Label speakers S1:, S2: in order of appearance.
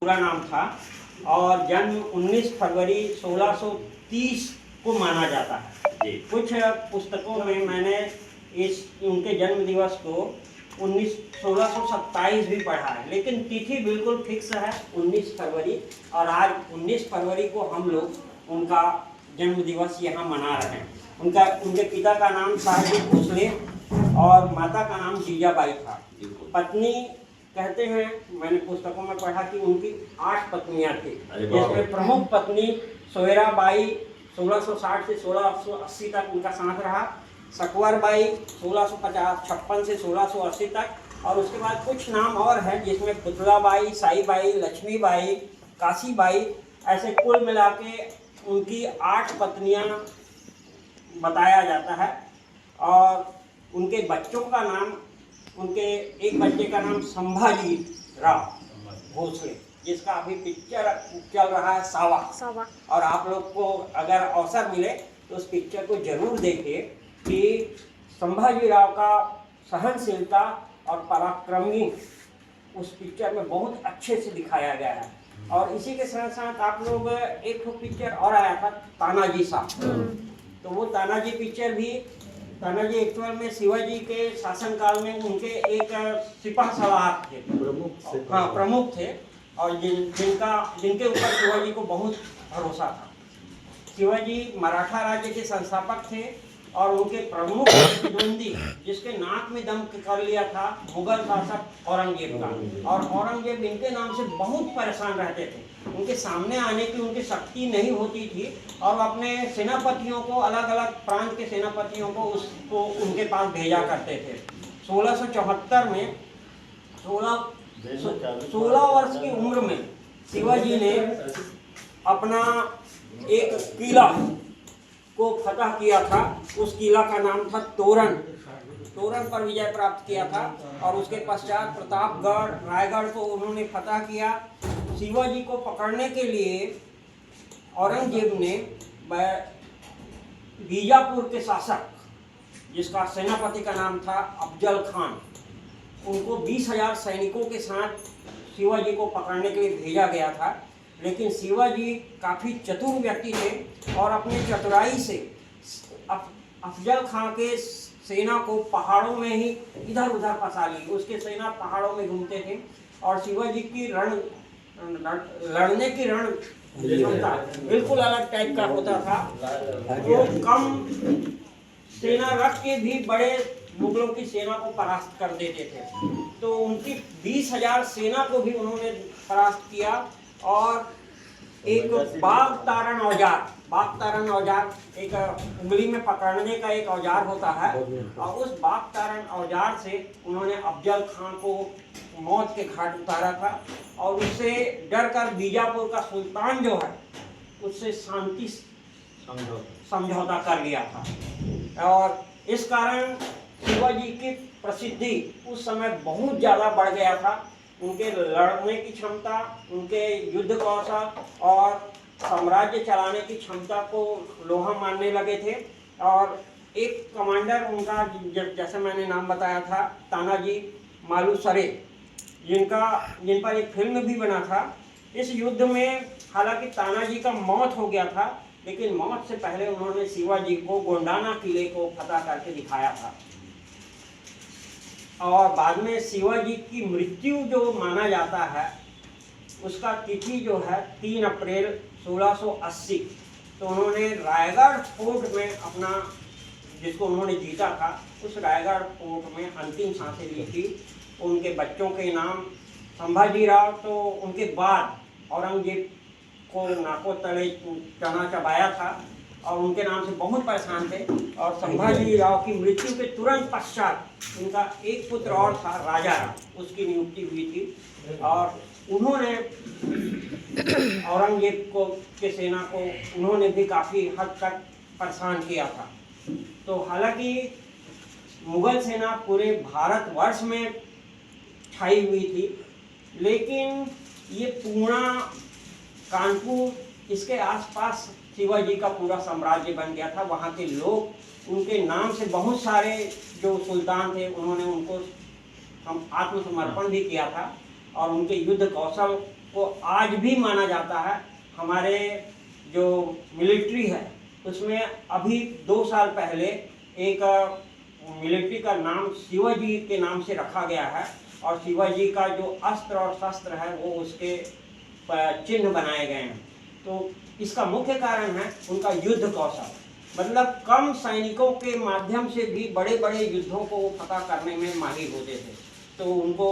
S1: पूरा नाम था और जन्म 19 फरवरी 1630 को माना जाता है। कुछ पुस्तकों में मैंने इस उनके जन्म दिवस को 1627 भी पढ़ा है, लेकिन तिथि बिल्कुल फिक्स है 19 फरवरी। और आज 19 फरवरी को हम लोग उनका जन्म दिवस यहाँ मना रहे हैं। उनके पिता का नाम साहब भोसले और माता का नाम जीजाबाई था। पत्नी कहते हैं, मैंने पुस्तकों में पढ़ा कि उनकी 8 पत्नियां थी, जिसमें प्रमुख पत्नी सोयराबाई 1660 से 1680 तक उनका साथ रहा। सकवरबाई 1656 से 1680 तक, और उसके बाद कुछ नाम और हैं जिसमें पुतलाबाई, साईबाई, लक्ष्मीबाई, काशीबाई, ऐसे कुल मिला के उनकी 8 पत्नियां बताया जाता है। और उनके बच्चों का नाम, उनके एक बच्चे का नाम संभाजी राव भोसले, जिसका अभी पिक्चर चल रहा है सावा। और आप लोग को अगर अवसर मिले तो उस पिक्चर को जरूर देखिए कि संभाजी राव का सहनशीलता और पराक्रमी उस पिक्चर में बहुत अच्छे से दिखाया गया है। और इसी के साथ साथ आप लोग एक पिक्चर और आया था तानाजी साहब, तो वो तानाजी पिक्चर भी, तानाजी एक्चुअल में शिवाजी के शासनकाल में उनके एक सिपाह सलार थे, प्रमुख थे, और जिनके ऊपर शिवाजी को बहुत भरोसा था। शिवाजी मराठा राज्य के संस्थापक थे और उनके प्रमुख प्रतिद्वंदी, जिसके नाक में दम कर लिया था, मुगल शासक औरंगजेब का। और औरंगजेब इनके नाम से बहुत परेशान रहते थे। उनके सामने आने की उनकी शक्ति नहीं होती थी, और अपने सेनापतियों को, अलग अलग प्रांत के सेनापतियों को उनके पास भेजा करते थे। 1674 में 16 वर्ष की उम्र में शिवाजी ने अपना एक किला को फतह किया था। उस किला का नाम था तोरण पर विजय प्राप्त किया था। और उसके पश्चात प्रतापगढ़, रायगढ़ को उन्होंने फतह किया। शिवाजी को पकड़ने के लिए औरंगजेब ने बीजापुर के शासक, जिसका सेनापति का नाम था अफजल खान, उनको 20,000 सैनिकों के साथ शिवाजी को पकड़ने के लिए भेजा गया था। लेकिन शिवाजी काफ़ी चतुर व्यक्ति थे और अपनी चतुराई से अफजल खान के सेना को पहाड़ों में ही इधर उधर फंसा ली। उसके सेना पहाड़ों में घूमते थे और शिवाजी की लड़ने की रण क्षमता बिल्कुल अलग टाइप का होता था। वो कम सेना रख के भी बड़े मुगलों की सेना को परास्त कर देते थे। तो उनकी 20,000 सेना को भी उन्होंने परास्त किया। और एक बाघ तारण औजार एक उंगली में पकड़ने का एक औजार होता है, और उस बाघ तारण औजार से उन्होंने अफजल खान को मौत के घाट उतारा था। और उससे डर कर बीजापुर का सुल्तान जो है, उससे शांति समझौता कर लिया था। और इस कारण शिवाजी की प्रसिद्धि उस समय बहुत ज़्यादा बढ़ गया था। उनके लड़ने की क्षमता, उनके युद्ध कौशल और साम्राज्य चलाने की क्षमता को लोहा मानने लगे थे। और एक कमांडर उनका, जैसे मैंने नाम बताया था, तानाजी मालुसरे, जिन पर एक फिल्म भी बना था। इस युद्ध में हालांकि तानाजी का मौत हो गया था, लेकिन मौत से पहले उन्होंने शिवाजी को गोंडाना किले को फतह करके दिखाया था। और बाद में शिवाजी की मृत्यु जो माना जाता है, उसका तिथि जो है 3 अप्रैल 1680। तो उन्होंने रायगढ़ फोर्ट में अपना, जिसको उन्होंने जीता था, उस रायगढ़ फोर्ट में अंतिम सांसें ली थी। उनके बच्चों के नाम संभाजी राव, तो उनके बाद औरंगजेब को नाको तले चना चबाया था और उनके नाम से बहुत परेशान थे। और संभाजी राव की मृत्यु के तुरंत पश्चात उनका एक पुत्र और था, राजा राव, उसकी नियुक्ति हुई थी। और उन्होंने औरंगजेब के सेना को उन्होंने भी काफ़ी हद तक परेशान किया था। तो हालांकि मुगल सेना पूरे भारतवर्ष में छाई हुई थी, लेकिन ये पूना, कानपुर, इसके आसपास शिवाजी का पूरा साम्राज्य बन गया था। वहाँ के लोग उनके नाम से, बहुत सारे जो सुल्तान थे, उन्होंने उनको आत्मसमर्पण भी किया था। और उनके युद्ध कौशल को आज भी माना जाता है। हमारे जो मिलिट्री है उसमें अभी 2 साल पहले एक मिलिट्री का नाम शिवाजी के नाम से रखा गया है और शिवाजी का जो अस्त्र और शस्त्र है वो उसके चिन्ह बनाए गए हैं। तो इसका मुख्य कारण है उनका युद्ध कौशल, मतलब कम सैनिकों के माध्यम से भी बड़े बड़े युद्धों को फतह करने में माहिर होते थे। तो उनको